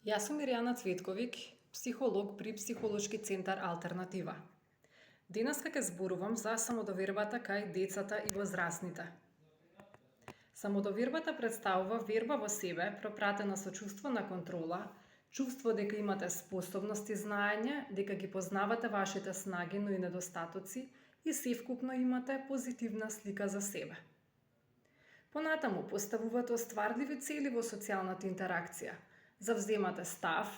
Јас сум Миријана Цветковик, психолог при Психолошки центар Алтернатива. Денеска ќе зборувам за самодовербата кај децата и возрастните. Самодовербата представува верба во себе, пропратена со чувство на контрола, чувство дека имате способности и знаење, дека ги познавате вашите снаги, но и недостатоци и севкупно имате позитивна слика за себе. Понатаму поставувате остварливи цели во социјалната интеракција, завземате став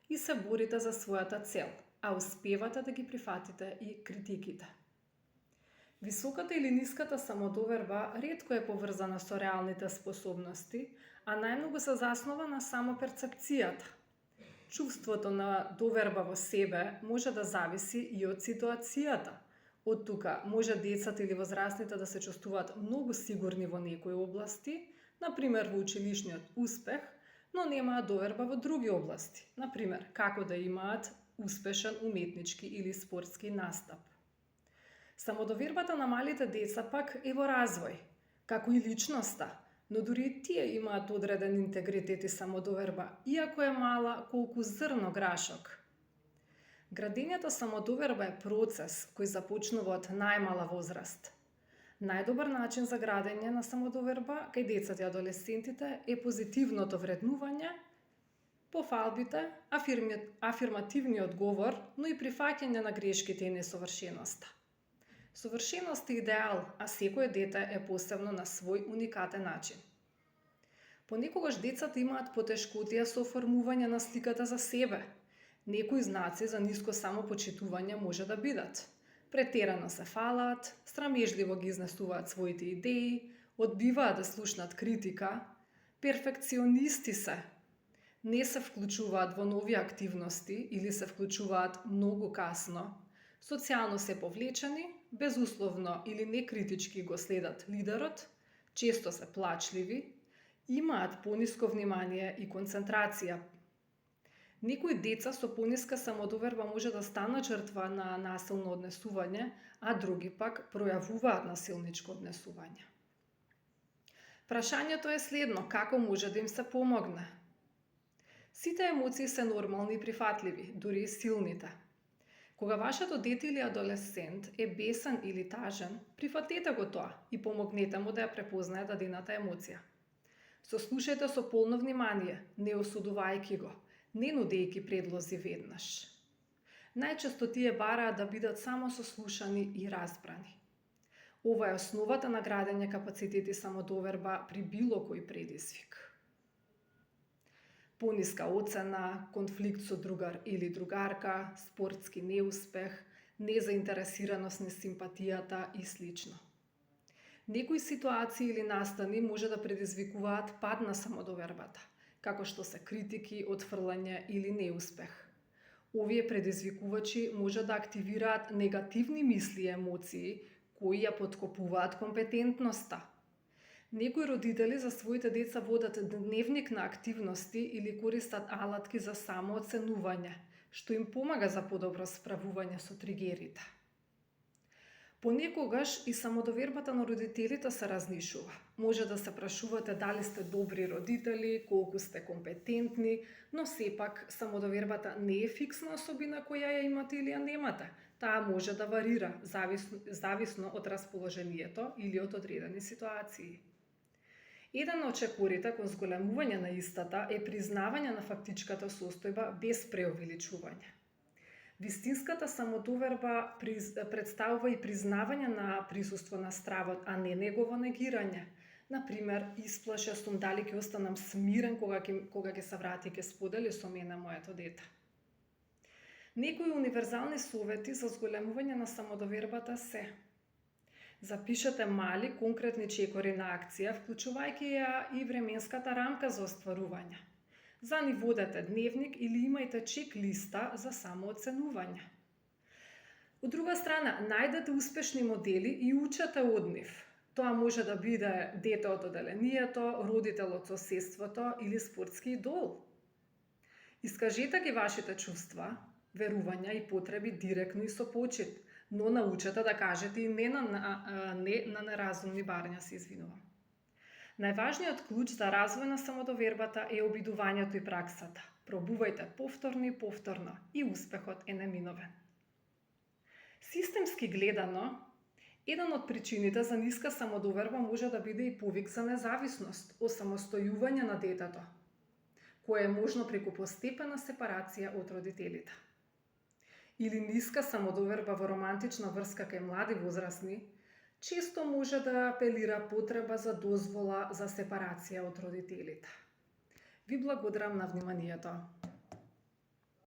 и се борите за својата цел, а успевате да ги прифатите и критиките. Високата или ниската самодоверба ретко е поврзана со реалните способности, а најмногу се заснова на самоперцепцијата. Чувството на доверба во себе може да зависи и од ситуацијата. Од тука може децата или возрастните да се чувствуваат многу сигурни во некои области, например во училишниот успех, но немаат доверба во други области, например како да имаат успешен уметнички или спортски настап. Самодовербата на малите деца пак е во развој, како и личноста, но дури и тие имаат одреден интегритет и самодоверба, иако е мала колку зрно грашок. Градењето самодоверба е процес кој започнува од најмала возраст. Најдобар начин за градење на самодоверба кај децата и адолесцентите е позитивното вреднување, пофалбите, афирмативниот говор, но и прифаќање на грешките и несовршеноста. Совршеност е идеал, а секое дете е посебно на свој уникатен начин. Понекогаш децата имаат потешкотија со оформување на сликата за себе. Некои знаци за ниско самопочитување може да бидат: претерано се фалат, срамежливо ги изнесуваат своите идеи, одбиваат да слушнат критика, перфекционисти се, не се вклучуваат во нови активности или се вклучуваат многу касно, социјално се повлечени, безусловно или некритички го следат лидерот, често се плачливи, имаат пониско внимание и концентрација. Некои деца со пониска самодоверба може да станат жртва на насилно однесување, а други пак пројавуваат насилничко однесување. Прашањето е следно: како може да им се помогне? Сите емоции се нормални и прифатливи, дури и силните. Кога вашето дете или адолесцент е бесен или тажен, прифатете го тоа и помогнете му да ја препознае дадената емоција. Сослушајте со полно внимание, не осудувајќи го, не нудејќи предлози веднаш. Најчесто тие бараат да бидат само сослушани и разбрани. Ова е основата на градење капацитети самодоверба при било кој предизвик. Пониска оцена, конфликт со другар или другарка, спортски неуспех, незаинтересираност на симпатијата и слично. Некои ситуации или настани може да предизвикуваат пад на самодовербата, како што се критики, отфрлање или неуспех. Овие предизвикувачи може да активираат негативни мисли и емоции кои ја поткопуваат компетентноста. Некои родители за своите деца водат дневник на активности или користат алатки за самооценување, што им помага за подобро справување со тригерите. Понекогаш и самодовербата на родителите се разнишува. Може да се прашувате дали сте добри родители, колку сте компетентни, но сепак самодовербата не е фиксна особина која ја имате или ја немате. Таа може да варира, зависно од расположението или од одредени ситуации. Еден од чекорите кон зголемување на истата е признавање на фактичката состојба без преувеличување. Вистинската самодоверба представува и признавање на присуство на стравот, а не негово негирање. Например, исплаша сум дали ќе останам смирен кога ќе се врати и ќе сподели со мене моето дете. Некои универзални совети за зголемување на самодовербата се: запишете мали, конкретни чекори на акција, вклучувајќи ја и временската рамка за остварување. За ни водете дневник или имајте чек-листа за самооценување. Од друга страна, најдете успешни модели и учете од нив. Тоа може да биде дете од оделението, родител од соседството или спортски идол. Искажете ги вашите чувства, верувања и потреби директно и со почит, но научете да кажете и не на неразумни барања, се извинувам. Најважниот клуч за развој на самодовербата е обидувањето и праксата. Пробувајте повторно и повторно и успехот е неминовен. Системски гледано, еден од причините за ниска самодоверба може да биде и повик за независност, осамостојување на детето, кое е можно преку постепена сепарација од родителите. Или ниска самодоверба во романтична врска кај млади возрастни, често може да апелира потреба за дозвола за сепарација од родителите. Ви благодарам на вниманието.